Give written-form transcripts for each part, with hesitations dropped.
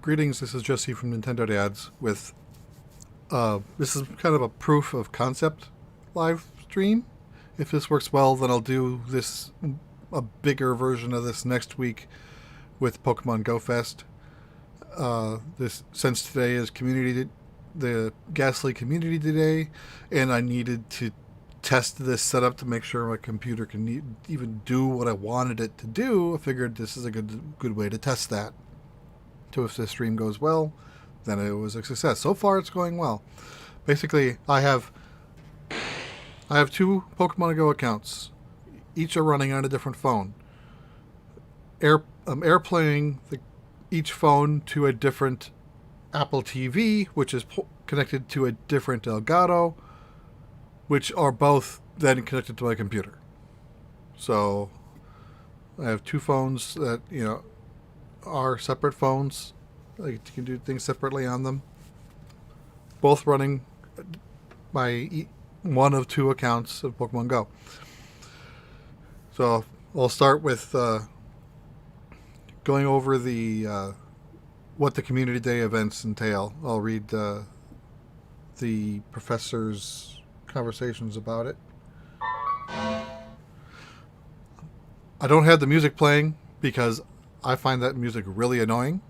Greetings, this is Jesse from Nintendo Dads with, this is kind of a proof of concept live stream. If this works well, then I'll do this, a bigger version of this next week with Pokemon GO Fest. Since today is the Ghastly Community Day, and I needed to test this setup to make sure my computer can even do what I wanted it to do. I figured this is a good way to test that. So if the stream goes well, then it was a success. So far, it's going well. Basically, I have two Pokemon Go accounts. Each are running on a different phone. I'm airplaying each phone to a different Apple TV, which is connected to a different Elgato, which are both then connected to my computer. So I have two phones that, are separate phones. Like, you can do things separately on them. Both running my one of two accounts of Pokemon Go. So I'll start with going over what the Community Day events entail. I'll read the professor's conversations about it. I don't have the music playing because I find that music really annoying.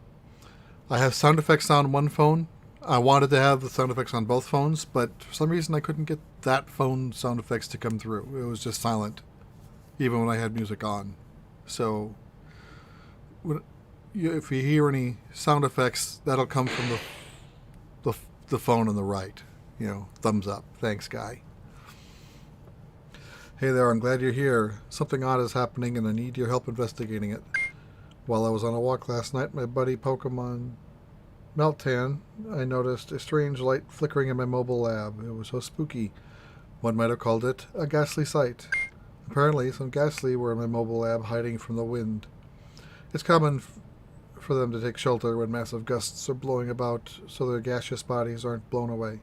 I have sound effects on one phone. I wanted to have the sound effects on both phones, but for some reason I couldn't get that phone sound effects to come through. It was just silent, even when I had music on. So if you hear any sound effects, that'll come from the phone on the right. Thumbs up. Thanks, guy. Hey there, I'm glad you're here. Something odd is happening and I need your help investigating it. While I was on a walk last night, my buddy Pokemon Meltan, I noticed a strange light flickering in my mobile lab. It was so spooky. One might have called it a ghastly sight. Apparently, some ghastly were in my mobile lab hiding from the wind. It's common for them to take shelter when massive gusts are blowing about so their gaseous bodies aren't blown away.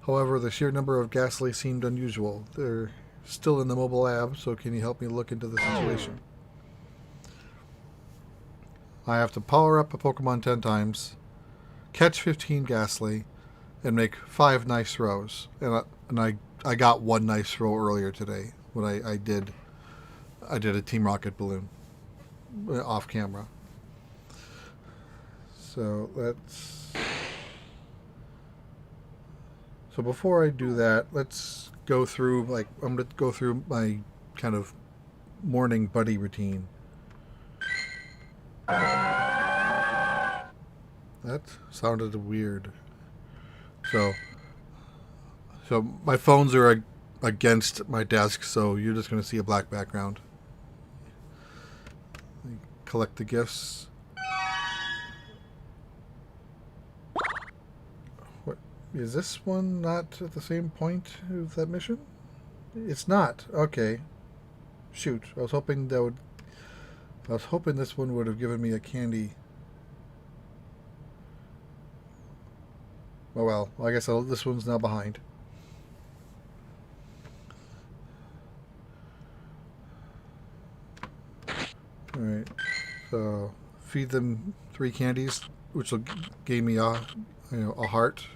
However, the sheer number of ghastly seemed unusual. They're still in the mobile lab, so can you help me look into the situation? I have to power up a Pokemon 10 times, catch 15 Ghastly, and make 5 nice throws. And I got one nice throw earlier today when I did a Team Rocket balloon off camera. So before I do that, let's go through, I'm going to go through my kind of morning buddy routine. That sounded weird. So my phones are against my desk, so you're just going to see a black background. Collect the gifts. What is this one not at the same point of that mission? It's not. Okay. Shoot. I was hoping this one would have given me a candy. Oh well, I guess this one's now behind. Alright, so feed them 3 candies, which will give me a heart.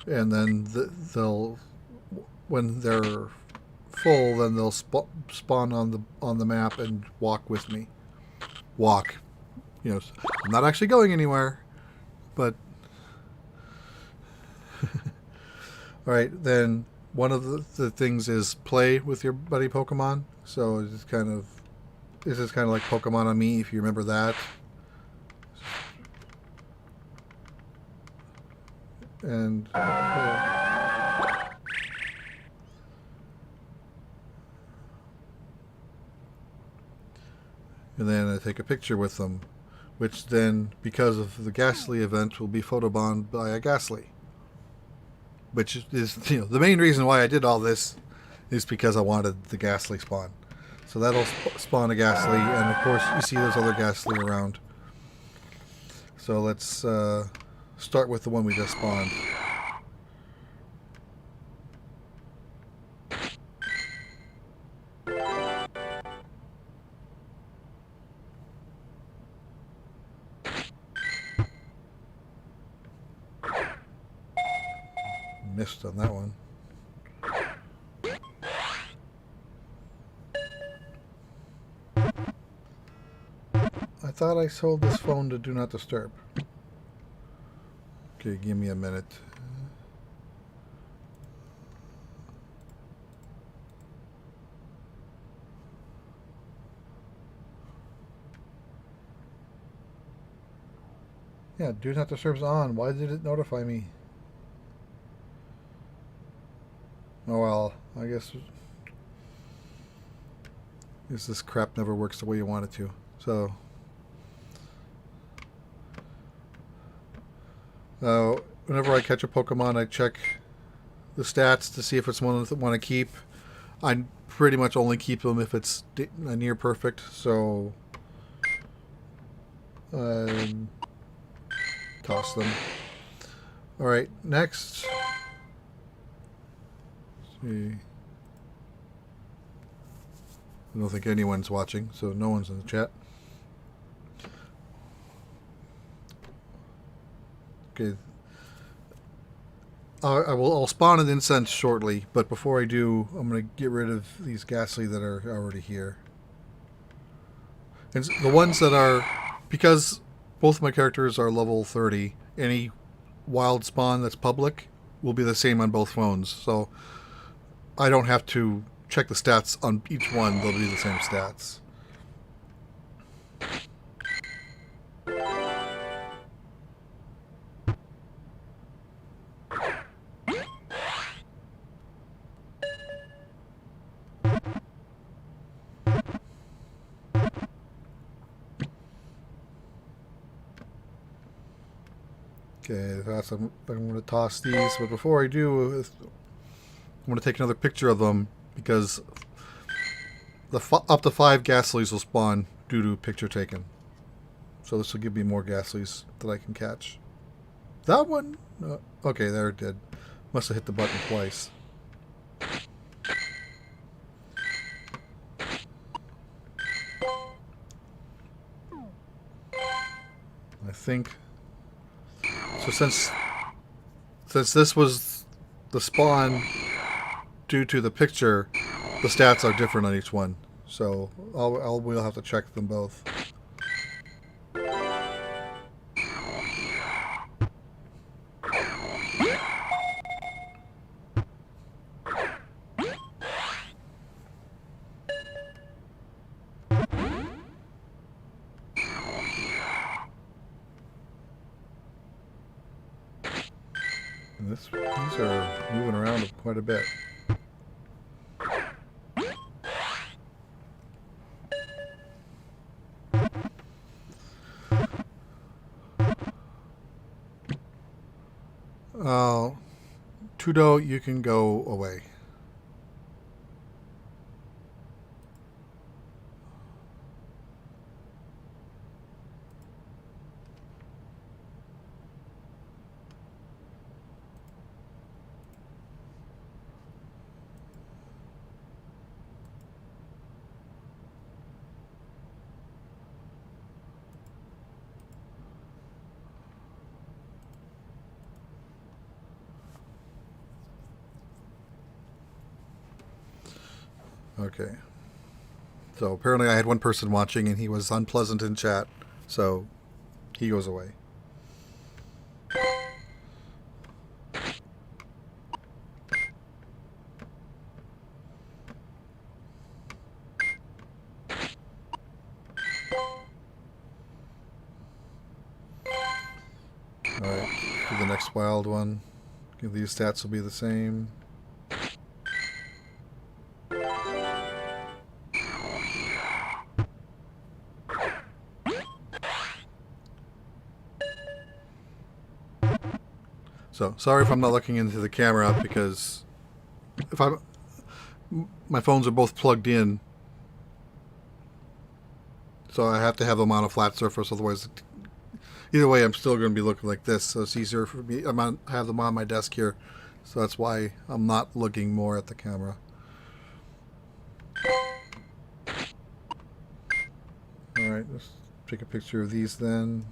And then when they're full, then they'll spawn on the map and walk with me. Walk. I'm not actually going anywhere, but alright, then one of the things is play with your buddy Pokemon. So this is kind of like Pokemon on Me, if you remember that. And and then I take a picture with them, which then, because of the Ghastly event, will be photobombed by a Ghastly. Which is, the main reason why I did all this is because I wanted the Ghastly spawn. So that'll spawn a Ghastly, and of course you see those other Ghastly around. So let's start with the one we just spawned. missed on that one. I thought I sold this phone to Do Not Disturb. Okay, give me a minute. Yeah, Do Not Disturb's on. Why did it notify me? Oh well, I guess this crap never works the way you want it to. So, whenever I catch a Pokemon, I check the stats to see if it's one that I want to keep. I pretty much only keep them if it's near perfect. So, toss them. All right, next. Let's see. I don't think anyone's watching, so no one's in the chat. Okay. I'll spawn an incense shortly, but before I do, I'm going to get rid of these Ghastly that are already here. And the ones that are, because both my characters are level 30, any wild spawn that's public will be the same on both phones. So I don't have to check the stats on each one, they'll be the same stats. Okay, I'm going to toss these, but before I do, I'm going to take another picture of them because up to 5 Ghastlys will spawn due to picture taken. So this will give me more Ghastlys that I can catch. That one? Okay, there it did. Must have hit the button twice. I think... So since this was the spawn due to the picture, the stats are different on each one. So we'll have to check them both. These are moving around quite a bit. Tudo, you can go away. Okay. So apparently I had one person watching and he was unpleasant in chat, so he goes away. Alright, do the next wild one. These stats will be the same. So, sorry if I'm not looking into the camera because my phones are both plugged in, so I have to have them on a flat surface, otherwise, either way, I'm still going to be looking like this, so it's easier for me. I have them on my desk here, so that's why I'm not looking more at the camera. Alright, let's take a picture of these then.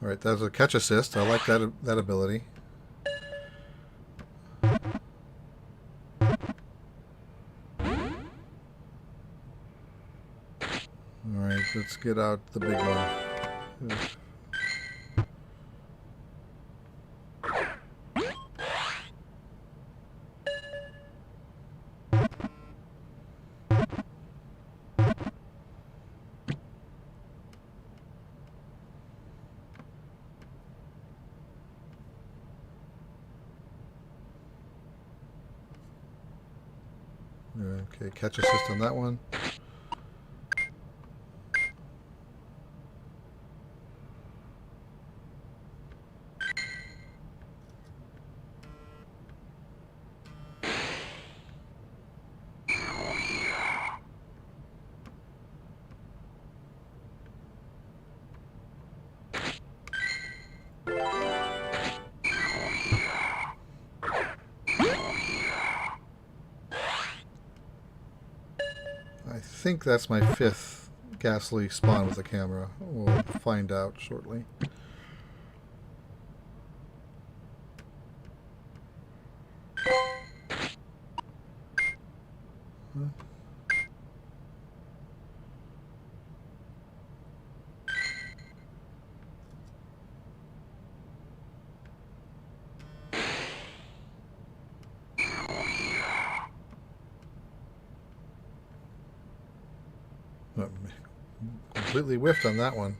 Alright, that's a catch assist. I like that ability. Alright, let's get out the big one. Okay, catch assist on that one. I think that's my 5th Ghastly spawn with the camera. We'll find out shortly. Completely whiffed on that one.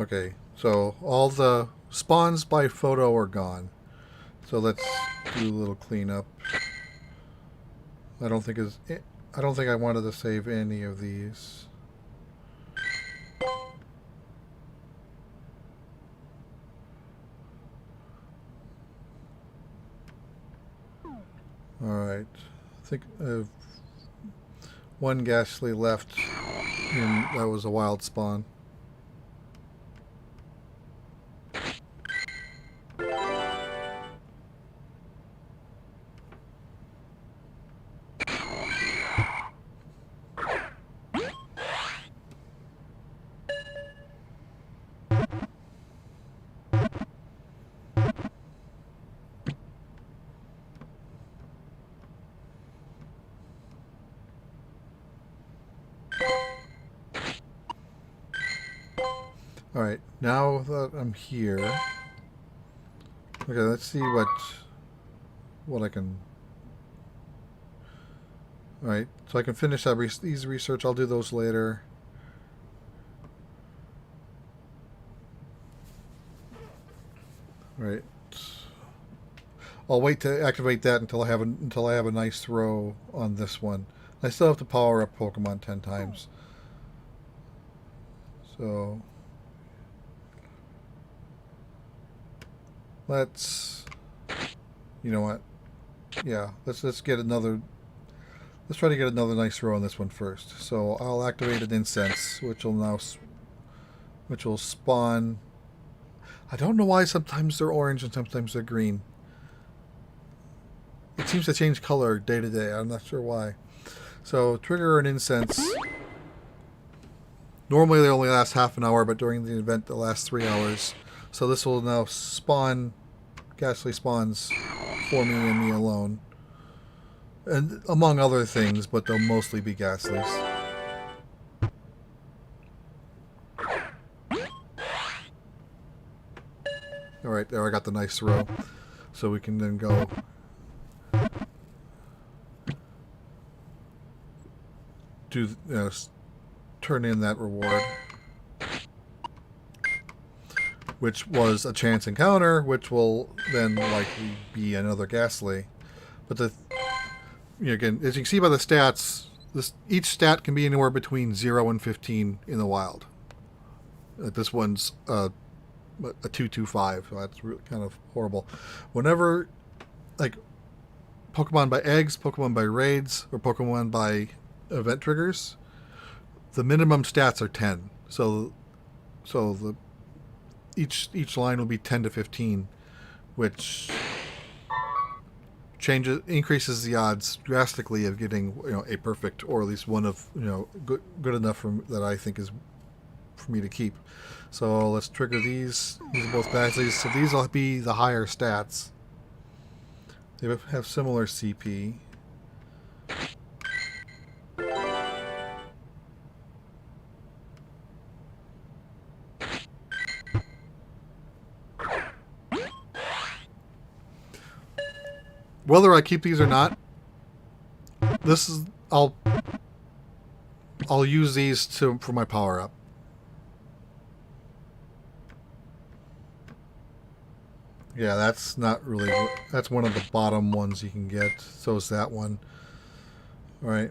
Okay, so all the spawns by photo are gone. So let's do a little cleanup. I don't think I wanted to save any of these. Alright. I think one Ghastly left, and that was a wild spawn. Alright, now that I'm here, okay, let's see what I can. Alright, so I can finish that these research. I'll do those later. Alright, I'll wait to activate that until I have a nice throw on this one. I still have to power up Pokemon 10 times. So let's, you know what? Yeah, let's get another. Let's try to get another nice throw on this one first. So I'll activate an incense, which will spawn. I don't know why sometimes they're orange and sometimes they're green. It seems to change color day to day. I'm not sure why. So trigger an incense. Normally they only last half an hour, but during the event they last 3 hours. So this will now spawn Ghastly spawns for me and me alone. And among other things, but they'll mostly be Ghastlies. Alright, there I got the nice throw. So we can then go do, turn in that reward, which was a chance encounter, which will then likely be another Ghastly. But again, as you can see by the stats, each stat can be anywhere between 0 and 15 in the wild. This one's a 225, so that's really kind of horrible. Whenever, like, Pokemon by eggs, Pokemon by raids, or Pokemon by event triggers, the minimum stats are 10. So the each line will be 10 to 15, which increases the odds drastically of getting a perfect, or at least one of good enough that I think is for me to keep. So let's trigger these. These are both Ghastlies, so these will be the higher stats. They have similar CP. Whether I keep these or not, I'll use these for my power up. Yeah, that's not really. That's one of the bottom ones you can get. So is that one. All right.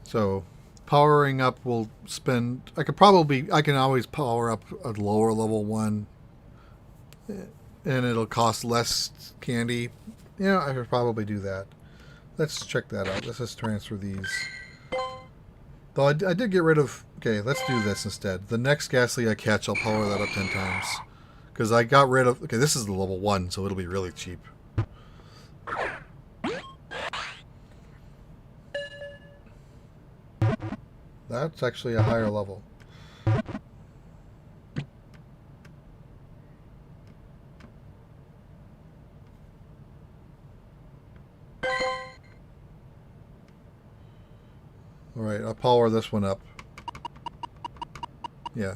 So, powering up will spend. I can always power up a lower level one, and it'll cost less candy. Yeah, I could probably do that. Let's check that out. Let's just transfer these. Though I did get rid of... Okay, let's do this instead. The next Ghastly I catch, I'll power that up 10 times. Because I got rid of... Okay, this is the level 1, so it'll be really cheap. That's actually a higher level. Alright, I'll power this one up. Yeah.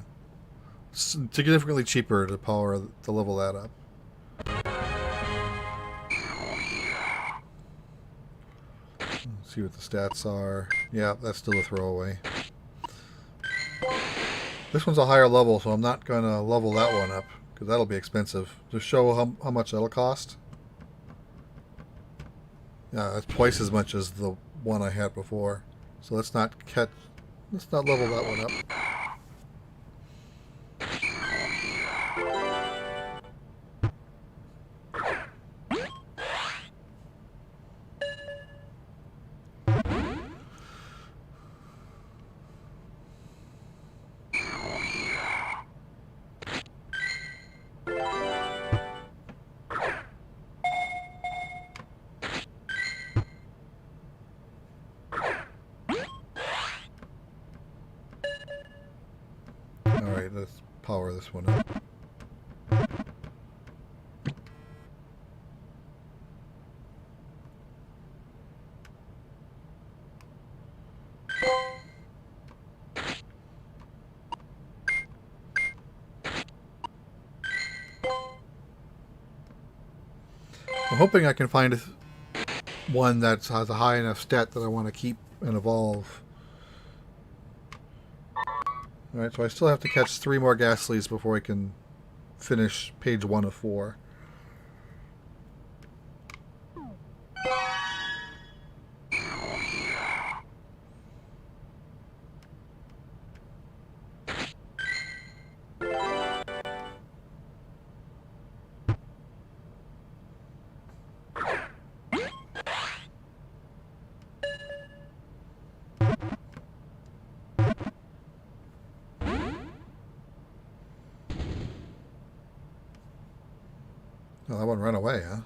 Significantly cheaper to level that up. Let's see what the stats are. Yeah, that's still a throwaway. This one's a higher level, so I'm not going to level that one up, because that'll be expensive. To show how much that'll cost. Yeah, that's twice as much as the one I had before. So let's not level that one up. Alright, let's power this one up. I'm hoping I can find one that has a high enough stat that I want to keep and evolve. Alright, so I still have to catch 3 more Ghastlies before I can finish page 1 of 4. Oh, that one ran away, huh?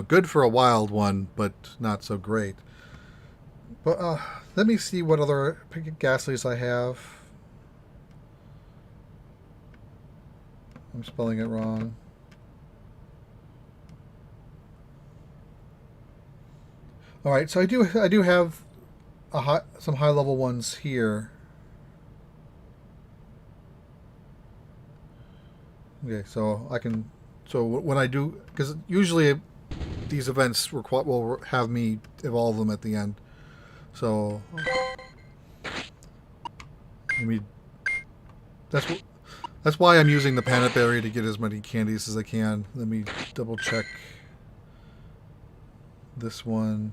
Good for a wild one, but not so great. But let me see what other Ghastlies I have. I'm spelling it wrong. All right, so I do have some high level ones here. Okay, so I can So when I do, because usually these events will have me evolve them at the end. So I mean, that's that's why I'm using the Planet Berry to get as many candies as I can. Let me double check this one.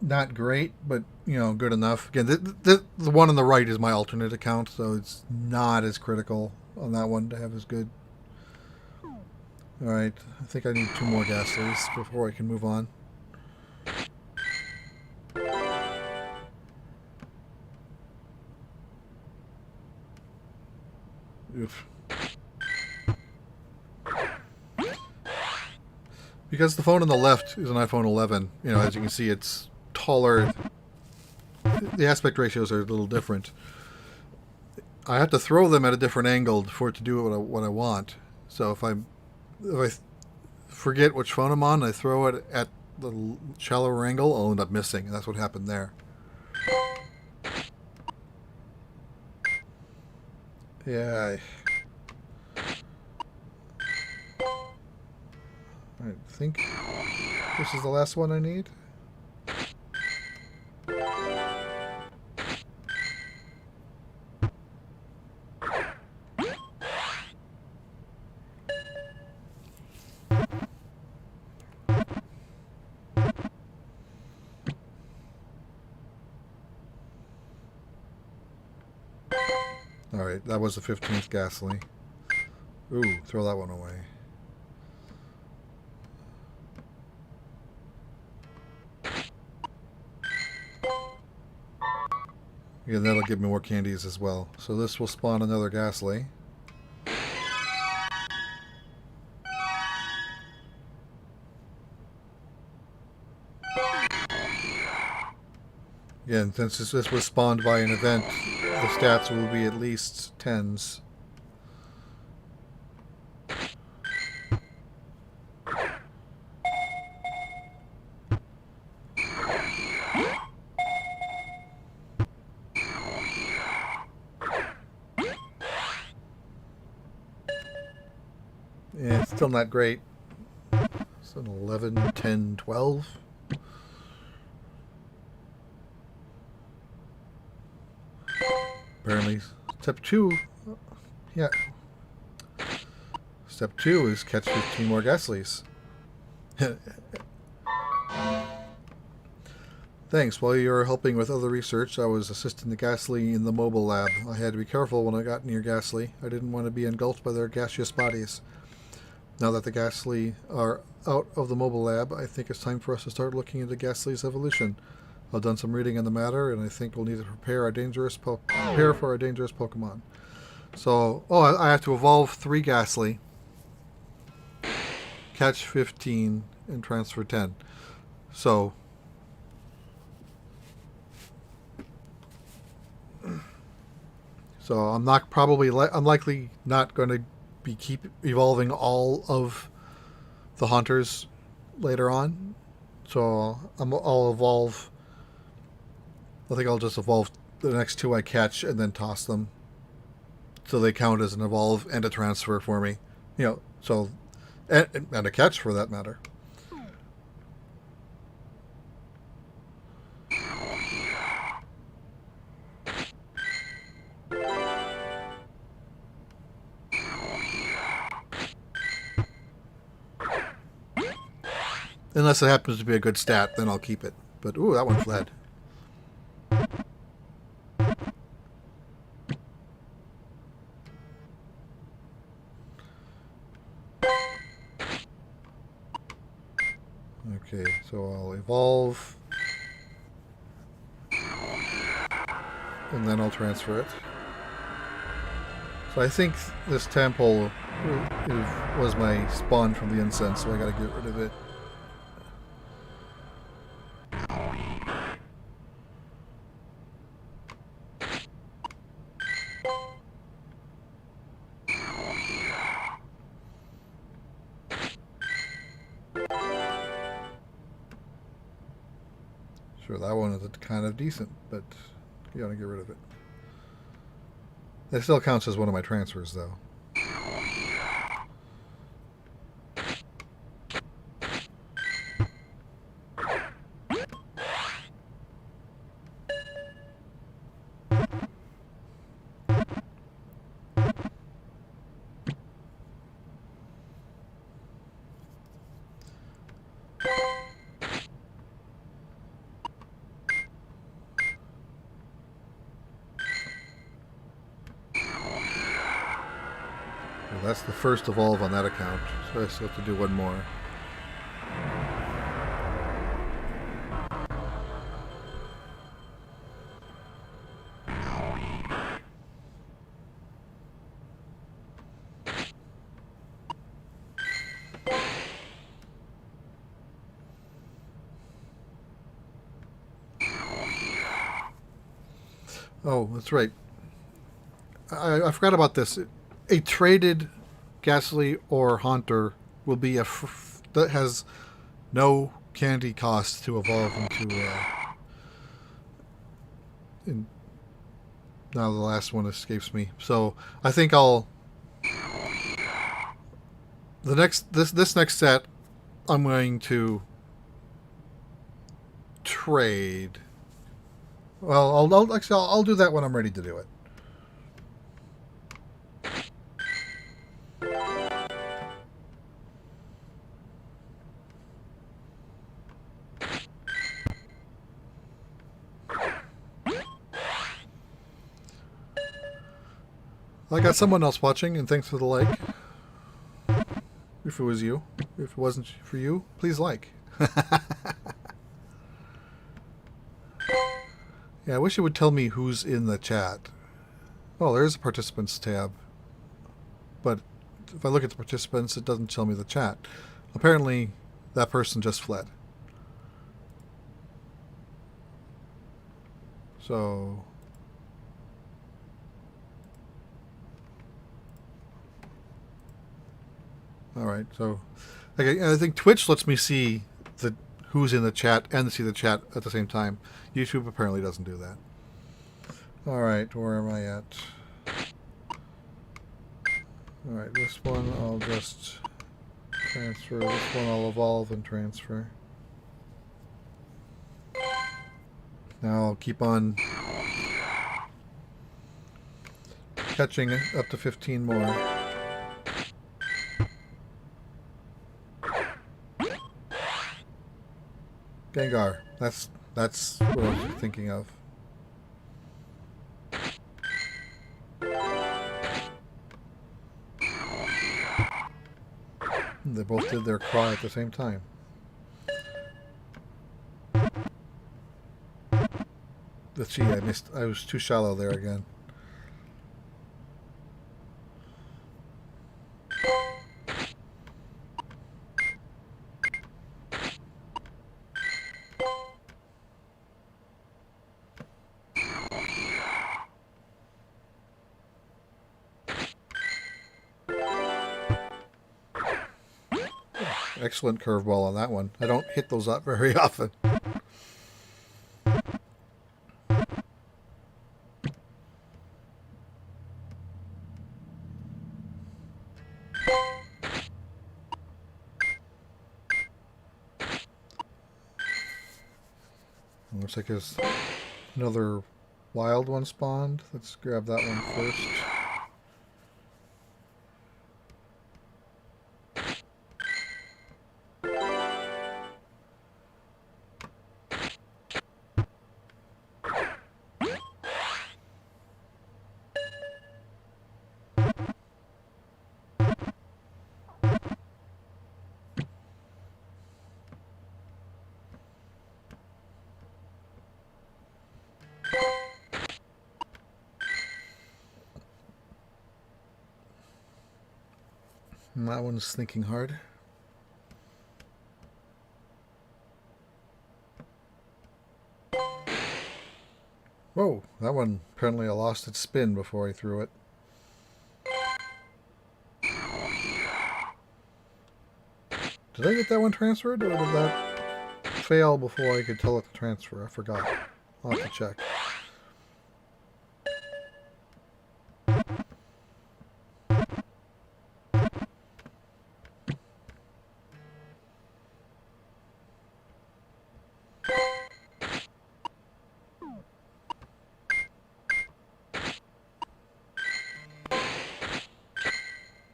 Not great, but good enough. Again, the one on the right is my alternate account, so it's not as critical on that one to have as good. All right, I think I need 2 more Ghastlys before I can move on. Oof. Because the phone on the left is an iPhone 11, as you can see, it's taller. The aspect ratios are a little different. I have to throw them at a different angle for it to do what I want. So if I forget which phone I'm on, I throw it at the shallower angle, I'll end up missing. And that's what happened there. Yeah. I think this is the last one I need. Alright, that was the 15th Ghastly. Ooh, throw that one away. Again, that'll give me more candies as well. So this will spawn another Ghastly. Again, since this was spawned by an event, the stats will be at least 10s. Yeah, it's still not great. It's an 11, 10, 12. Apparently, step 2. Yeah. Step 2 is catch 15 more Ghastlys. Thanks. While you were helping with other research, I was assisting the Ghastly in the mobile lab. I had to be careful when I got near Ghastly. I didn't want to be engulfed by their gaseous bodies. Now that the Ghastly are out of the mobile lab, I think it's time for us to start looking into Ghastly's evolution. I've done some reading on the matter, and I think we'll need to prepare for our dangerous Pokemon. So, I have to evolve 3 Ghastly, catch 15, and transfer 10. So, I'm likely not going to keep evolving all of the hunters later on. So I'll evolve. I think I'll just evolve the next 2 I catch and then toss them, so they count as an evolve and a transfer for me. So and a catch for that matter. Unless it happens to be a good stat, then I'll keep it. But, ooh, that one fled. Okay, so I'll evolve. And then I'll transfer it. So I think this Tampole was my spawn from the incense, so I gotta get rid of it. Sure, that one is kind of decent, but you gotta get rid of it. It still counts as one of my transfers, though. Well, that's the first evolve on that account, so I still have to do one more. Oh, that's right. I forgot about this. A traded Ghastly or Haunter will be that has no candy cost to evolve into. Now the last one escapes me. So I think I'll this next set I'm going to trade. Well, I'll do that when I'm ready to do it. I got someone else watching, and thanks for the like. If it was you. If it wasn't for you, please like. Yeah, I wish it would tell me who's in the chat. Oh, there's a participants tab. But if I look at the participants, it doesn't tell me the chat. Apparently, that person just fled. So... Alright, so... Okay, I think Twitch lets me see who's in the chat and see the chat at the same time. YouTube apparently doesn't do that. Alright, where am I at? Alright, this one I'll just transfer. This one I'll evolve and transfer. Now I'll keep on catching up to 15 more. Gengar. That's what I was thinking of. They both did their cry at the same time. Let's see, I was too shallow there again. Excellent curveball on that one. I don't hit those up very often. Looks like there's another wild one spawned. Let's grab that one first. And that one's thinking hard. Whoa, that one apparently lost its spin before I threw it. Did I get that one transferred, or did that fail before I could tell it to transfer? I forgot. I'll have to check.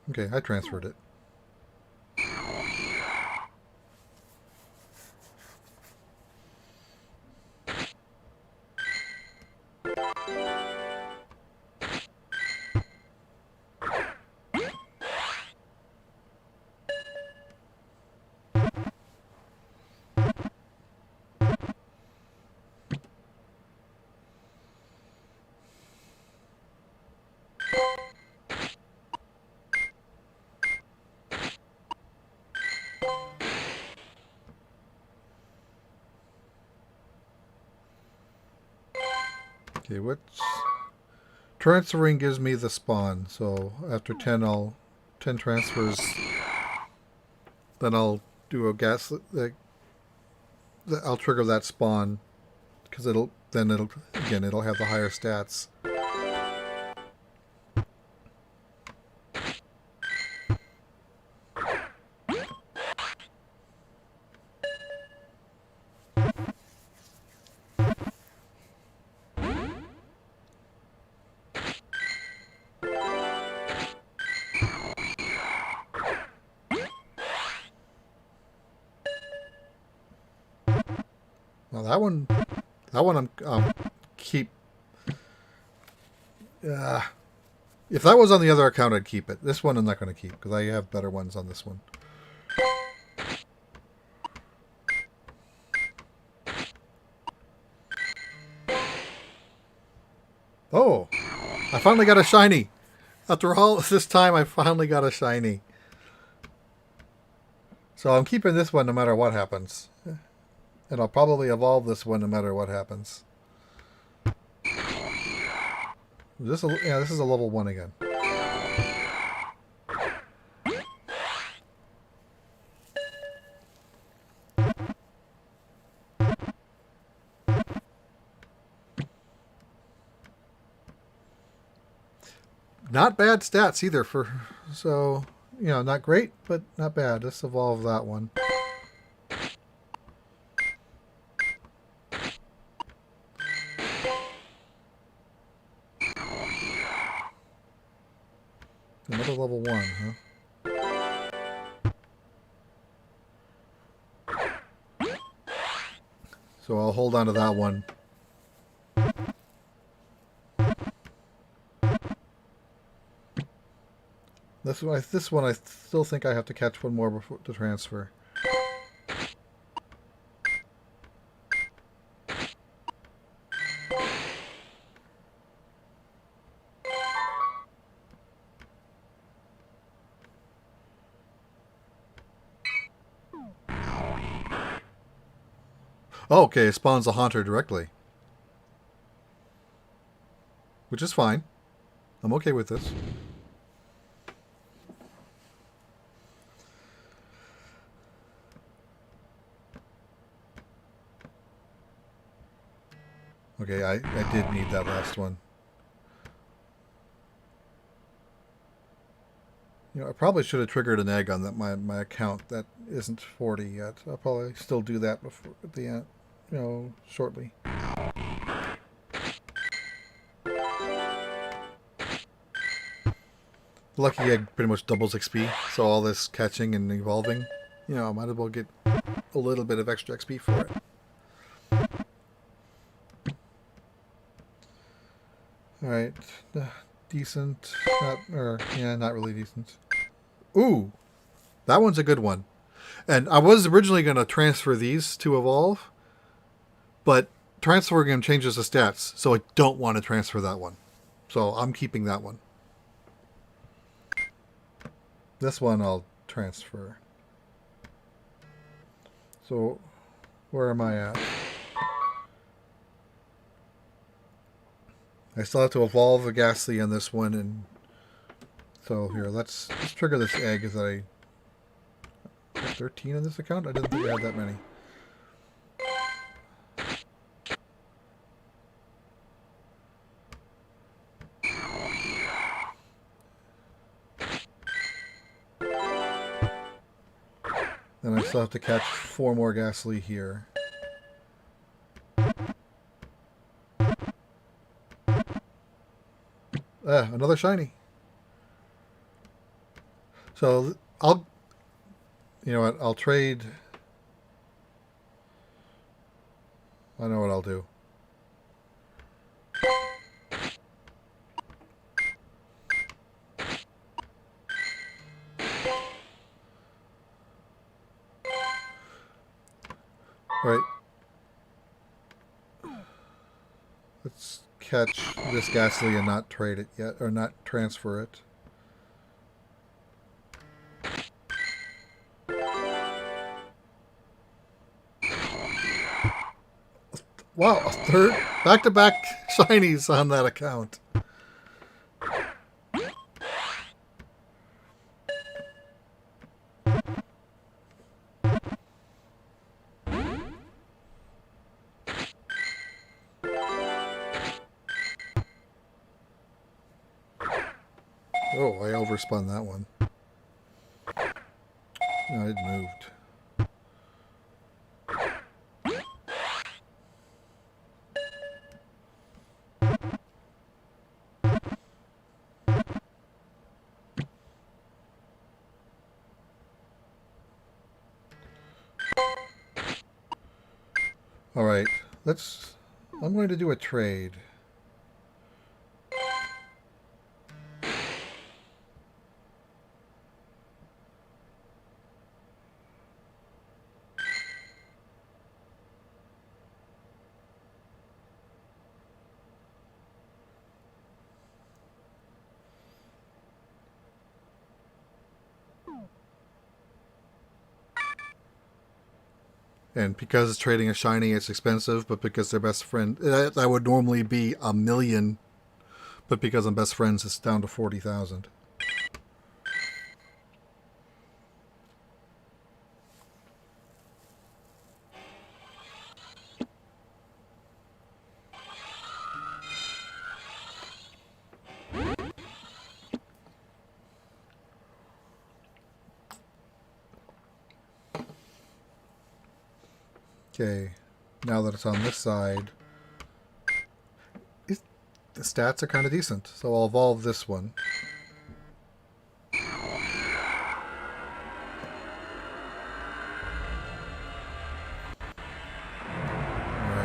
Okay, I transferred it. Okay, what's... Transferring gives me the spawn, so after 10 10 transfers, then I'll do a gas... I'll trigger that spawn, because it'll have the higher stats. Now that one I'm keep. If that was on the other account, I'd keep it. This one I'm not going to keep because I have better ones on this one. Oh, I finally got a shiny. After all this time, I finally got a shiny. So I'm keeping this one no matter what happens. And I'll probably evolve this one no matter what happens. This is a level 1 again. Not bad stats either so, not great, but not bad. Let's evolve that one. Another level 1, huh? So I'll hold on to that one. This one I still think I have to catch one more before to transfer. Oh, okay, it spawns a Haunter directly. Which is fine. I'm okay with this. Okay, I did need that last one. I probably should have triggered an egg on that my account that isn't 40 yet. I'll probably still do that before at the end, shortly. Lucky egg pretty much doubles XP, so all this catching and evolving, I might as well get a little bit of extra XP for it. Alright, decent, not really decent. Ooh, that one's a good one. And I was originally going to transfer these to evolve, but transferring them changes the stats, so I don't want to transfer that one. So I'm keeping that one. This one I'll transfer. So, where am I at? I still have to evolve a Ghastly on this one, and so here, let's trigger this egg. Is that I have 13 on this account? I didn't think I had that many. Then I still have to catch 4 more Ghastly here. Another shiny. So I'll, you know what, I'll trade. I know what I'll do. Right. Let's catch this Ghastly and not trade it yet, or not transfer it. Wow, a third back-to-back shinies on that account. Oh, I overspun that one. No, it moved. All right, I'm going to do a trade. And because trading a shiny, it's expensive, but because they're best friend, that would normally be $1 million, but because I'm best friends, it's down to 40,000. Okay, now that it's on this side, the stats are kind of decent, so I'll evolve this one. Alright,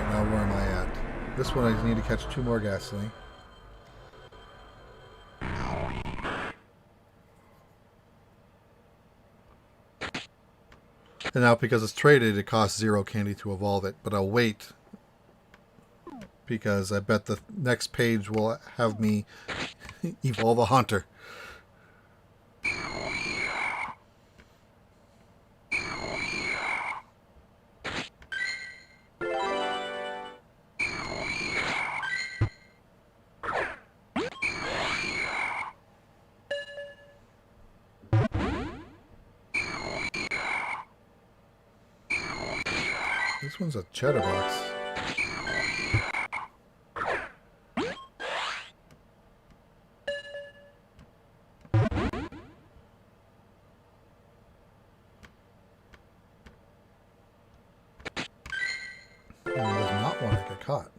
now where am I at? This one I need to catch 2 more Ghastly. And now because it's traded, it costs 0 candy to evolve it, but I'll wait because I bet the next page will have me evolve a Haunter. This one's a chatterbox. He does not want to get caught.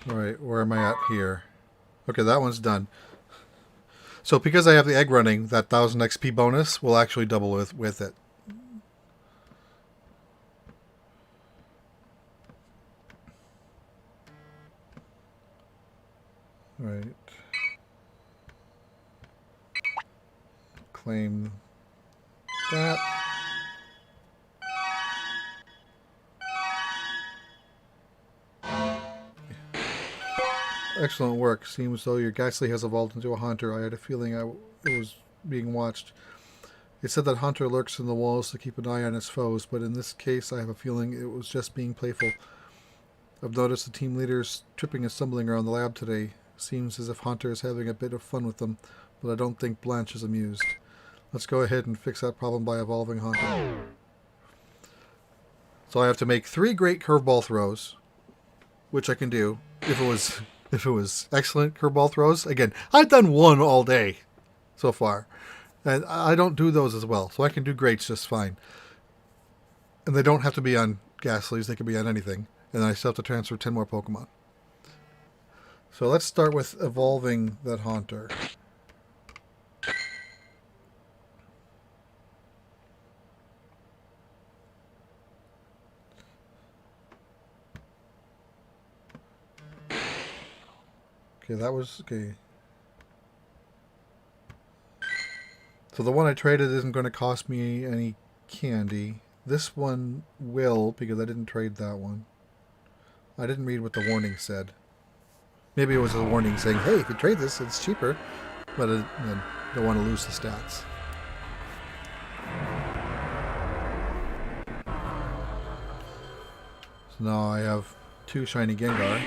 Alright, where am I at here? Okay, that one's done. So because I have the egg running, that 1000 XP bonus will actually double with it. Right. Claim that. Excellent work. Seems though your Ghastly has evolved into a Haunter. I had a feeling it was being watched. It said that Haunter lurks in the walls to keep an eye on its foes, but in this case I have a feeling it was just being playful. I've noticed the team leaders tripping and stumbling around the lab today. Seems as if Haunter is having a bit of fun with them, but I don't think Blanche is amused. Let's go ahead and fix that problem by evolving Haunter. So I have to make 3 great curveball throws, which I can do if it was excellent curveball throws. Again, I've done 1 all day so far, and I don't do those as well, so I can do greats just fine. And they don't have to be on Ghastlies; they can be on anything. And I still have to transfer 10 more Pokemon. So let's start with evolving that Haunter. Okay, that was okay. So the one I traded isn't going to cost me any candy. This one will, because I didn't trade that one. I didn't read what the warning said. Maybe it was a warning saying, hey, if you trade this, it's cheaper. But I don't want to lose the stats. So now I have 2 shiny Gengar.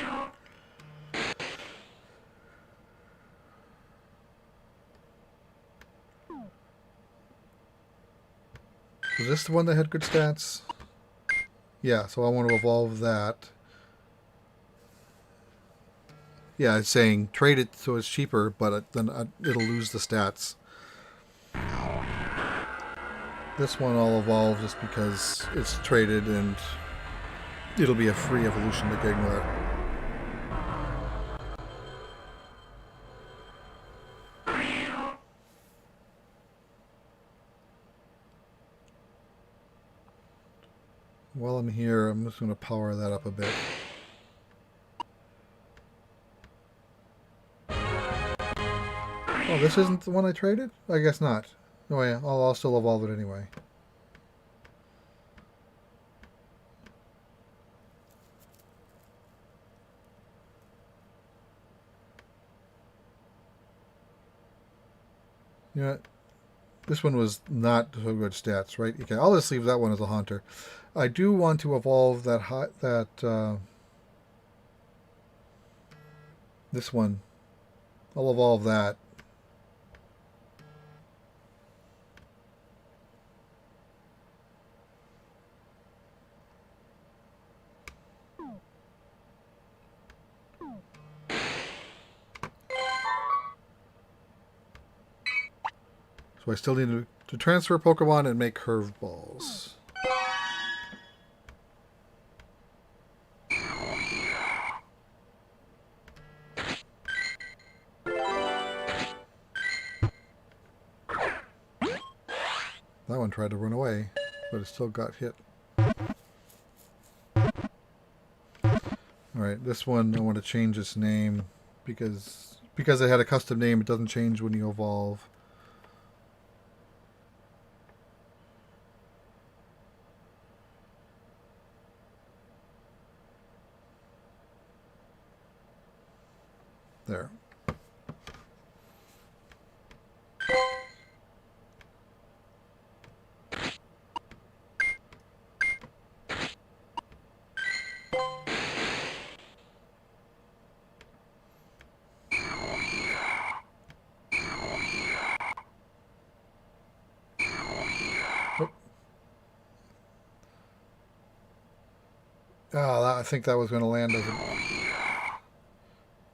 Was this the one that had good stats? Yeah, so I want to evolve that. Yeah, it's saying trade it so it's cheaper, but then it'll lose the stats. This one I'll evolve just because it's traded and it'll be a free evolution to Gengar. While I'm here, I'm just going to power that up a bit. Oh, this isn't the one I traded? I guess not. Oh yeah, I'll still evolve it anyway. You know what? This one was not so good stats, right? Okay, I'll just leave that one as a Haunter. I do want to evolve this one. I'll evolve that. So I still need to transfer Pokemon and make curveballs. That one tried to run away, but it still got hit. Alright, this one I want to change its name because it had a custom name, it doesn't change when you evolve. There. Oh, I think that was going to land as a...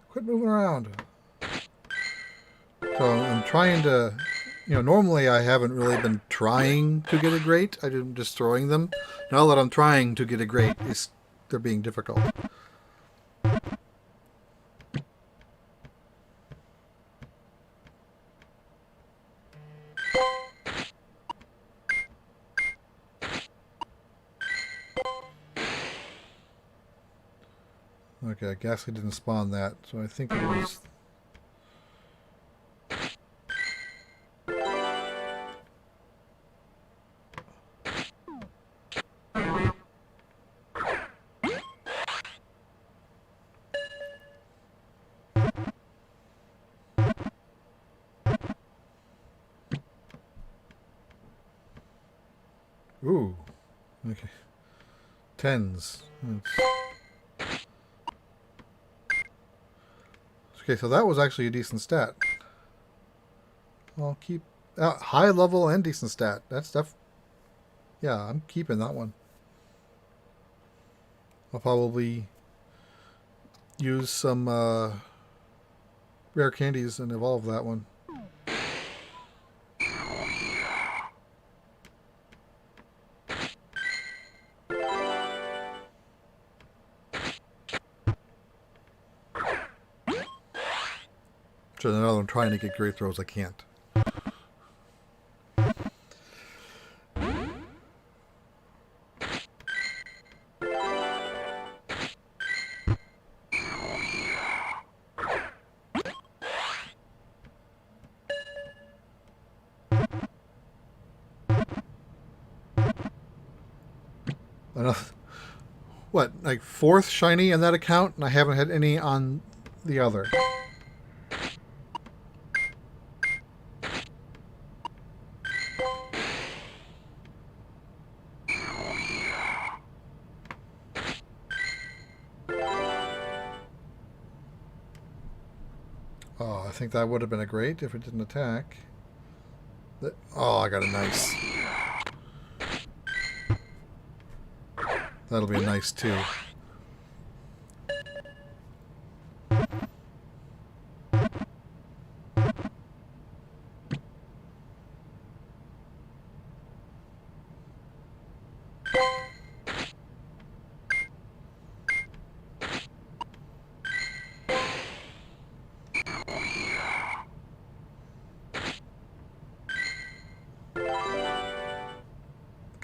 Quit moving around. So I'm trying to... normally I haven't really been trying to get a great. I'm just throwing them. Now that I'm trying to get a great, they're being difficult. Okay, Ghastly didn't spawn that, so I think it was... Ooh. Okay. 10s. Okay, so that was actually a decent stat. I'll keep... high level and decent stat. That's stuff... Yeah, I'm keeping that one. I'll probably use some rare candies and evolve that one. So now I'm trying to get great throws, I can't. What, like fourth shiny on that account, and I haven't had any on the other. Oh, I think that would have been a great if it didn't attack. Oh, I got a nice. That'll be a nice too.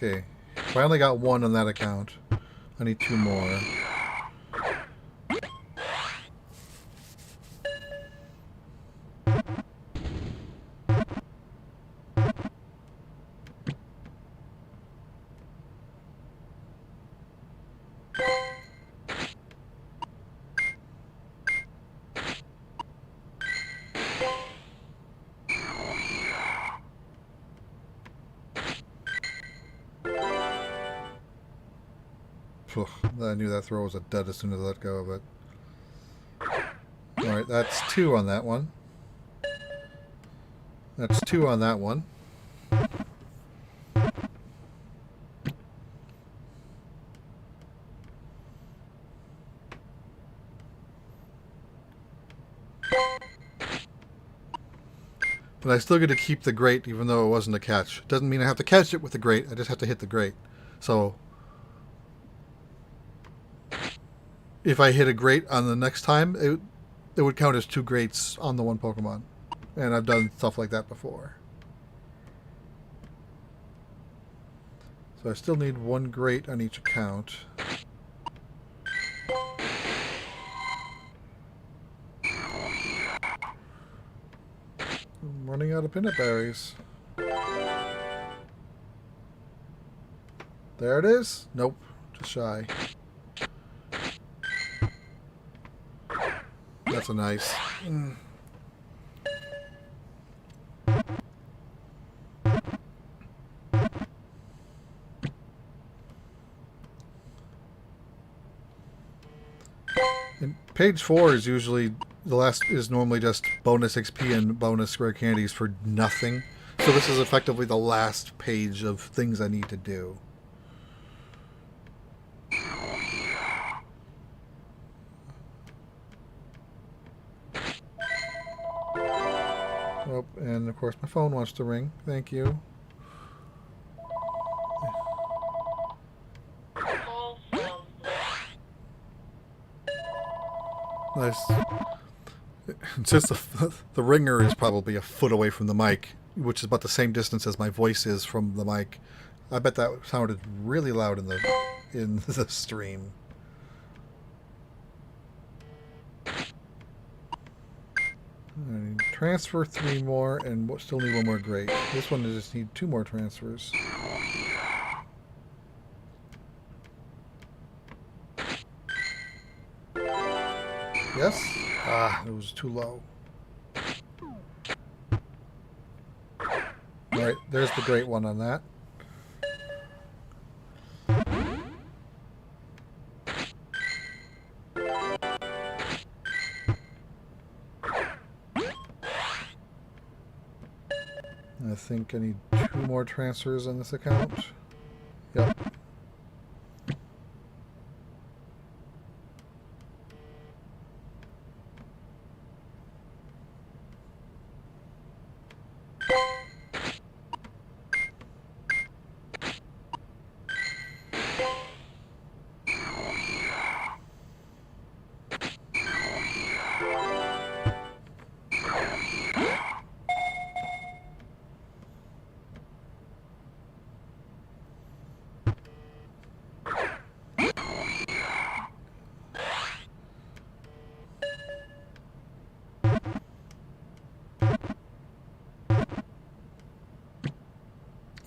Okay, finally got one on that account. I need two more. I knew that throw was a dud as soon as I let go of it. Alright, that's two on that one. That's two on that one. But I still get to keep the grate even though it wasn't a catch. Doesn't mean I have to catch it with the grate, I just have to hit the grate. So if I hit a grate on the next time, it would count as two grates on the one Pokemon. And I've done stuff like that before. So I still need one grate on each account. I'm running out of peanut berries. There it is. Nope, just shy. That's a nice. And page 4 is usually the last is normally just bonus XP and bonus rare candies for nothing. So this is effectively the last page of things I need to do. Oh, and of course my phone wants to ring. Thank you. Nice. Since the ringer is probably a foot away from the mic, which is about the same distance as my voice is from the mic, I bet that sounded really loud in the stream. Transfer 3 more, and still need one more grate. This one I just need 2 more transfers. Yes? Ah, it was too low. Alright, there's the great one on that. I think I need 2 more transfers on this account. Yep.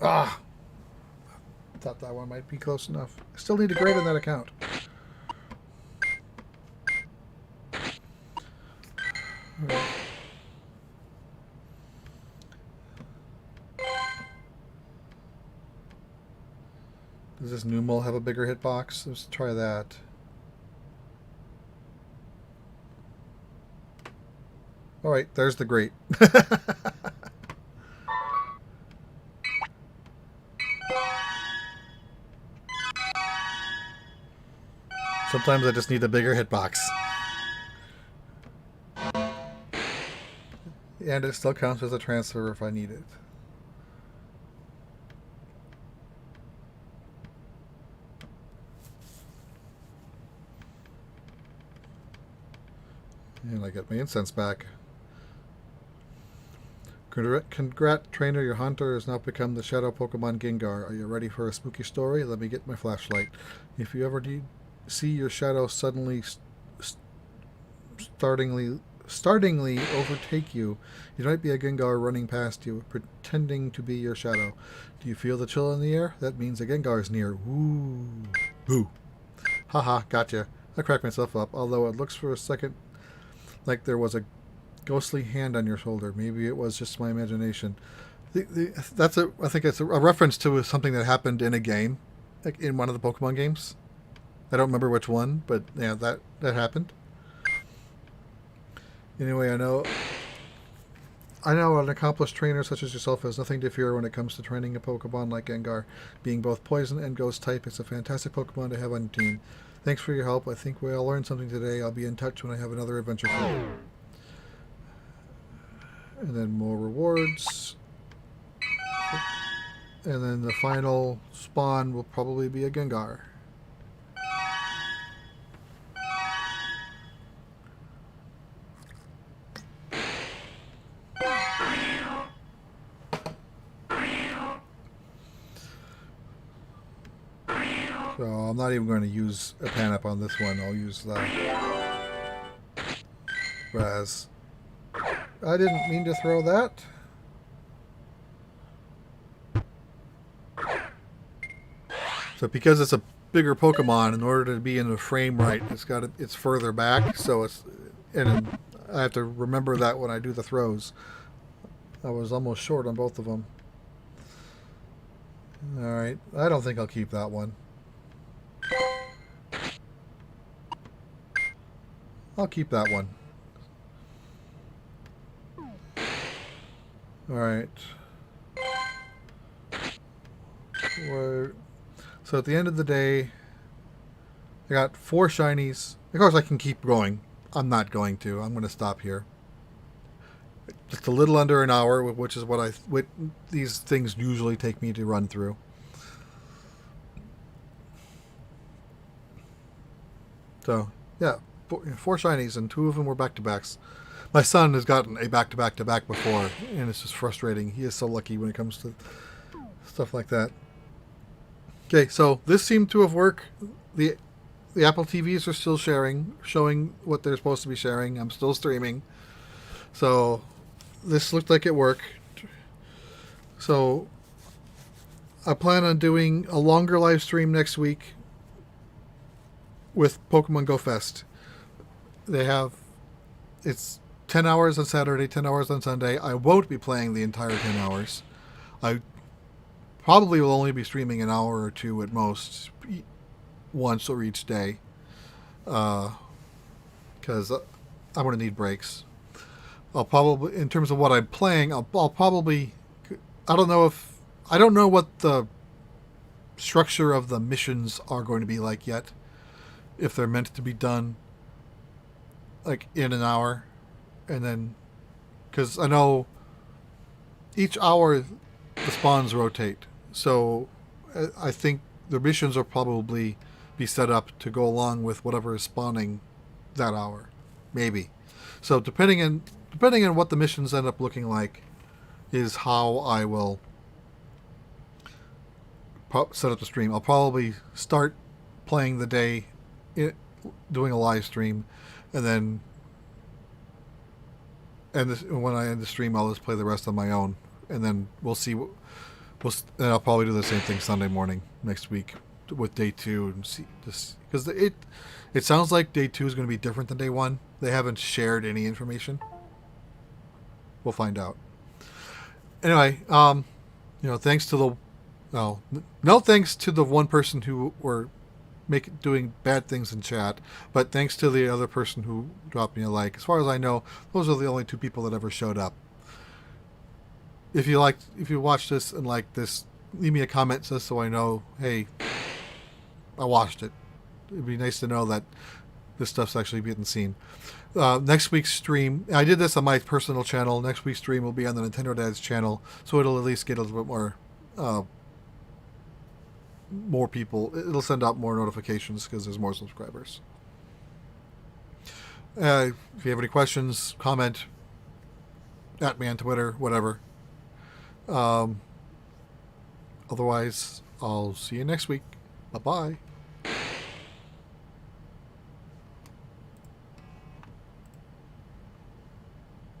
Ah! Thought that one might be close enough. I still need a grade on that account. Right. Does this new mole have a bigger hitbox? Let's try that. Alright, there's the grate. Sometimes I just need a bigger hitbox. And it still counts as a transfer if I need it. And I get my incense back. Congrats, trainer. Your hunter has now become the shadow Pokemon Gengar. Are you ready for a spooky story? Let me get my flashlight. If you ever see your shadow suddenly startlingly overtake you, it might be a Gengar running past you, pretending to be your shadow. Do you feel the chill in the air? That means a Gengar is near. Ooh. Boo. Haha, gotcha. I cracked myself up, although it looks for a second like there was a ghostly hand on your shoulder. Maybe it was just my imagination. I think it's a reference to something that happened in a game, like in one of the Pokemon games. I don't remember which one, but yeah, that happened. Anyway, I know an accomplished trainer such as yourself has nothing to fear when it comes to training a Pokemon like Gengar. Being both poison and ghost type, it's a fantastic Pokemon to have on your team. Thanks for your help. I think we all learned something today. I'll be in touch when I have another adventure for you. And then more rewards. And then the final spawn will probably be a Gengar. So I'm not even going to use a pan-up on this one. I'll use the Raz. I didn't mean to throw that. So because it's a bigger Pokemon, in order to be in the frame right, it's further back. So and I have to remember that when I do the throws. I was almost short on both of them. All right, I don't think I'll keep that one. I'll keep that one. Alright. So at the end of the day, I got 4 shinies. Of course I can keep going. I'm not going to. I'm going to stop here. Just a little under an hour, which is what these things usually take me to run through. So, yeah. 4 shinies, and 2 of them were back-to-backs. My son has gotten a back-to-back-to-back before, and it's just frustrating. He is so lucky when it comes to stuff like that. Okay, so this seemed to have worked. The Apple TVs are still showing what they're supposed to be sharing. I'm still streaming. So this looked like it worked. So I plan on doing a longer live stream next week with Pokemon GO Fest. It's 10 hours on Saturday, 10 hours on Sunday. I won't be playing the entire 10 hours. I probably will only be streaming an hour or 2 at most, once or each day, because I'm going to need breaks. I'll probably, in terms of what I'm playing, I'll probably, I don't know what the structure of the missions are going to be like yet, if they're meant to be done like in an hour, and then because I know each hour the spawns rotate, so I think the missions will probably be set up to go along with whatever is spawning that hour, maybe. So depending on what the missions end up looking like is how I will set up the stream. I'll probably start playing the day doing a live stream, and then when I end the stream, I'll just play the rest on my own, and then we'll see And I'll probably do the same thing Sunday morning next week with day 2 and see this, because it sounds like day 2 is going to be different than day 1. They haven't shared any information. We'll find out. Anyway, thanks to the no thanks to the one person who were doing bad things in chat, but thanks to the other person who dropped me a like. As far as I know, those are the only 2 people that ever showed up. If you watched this and liked this, leave me a comment just so I know, hey, I watched it. It'd be nice to know that this stuff's actually being seen. Next week's stream, I did this on my personal channel. Next week's stream will be on the Nintendo Dad's channel, so it'll at least get a little bit more people. It'll send out more notifications because there's more subscribers. If you have any questions, comment at me on Twitter, whatever. Otherwise, I'll see you next week. Bye-bye.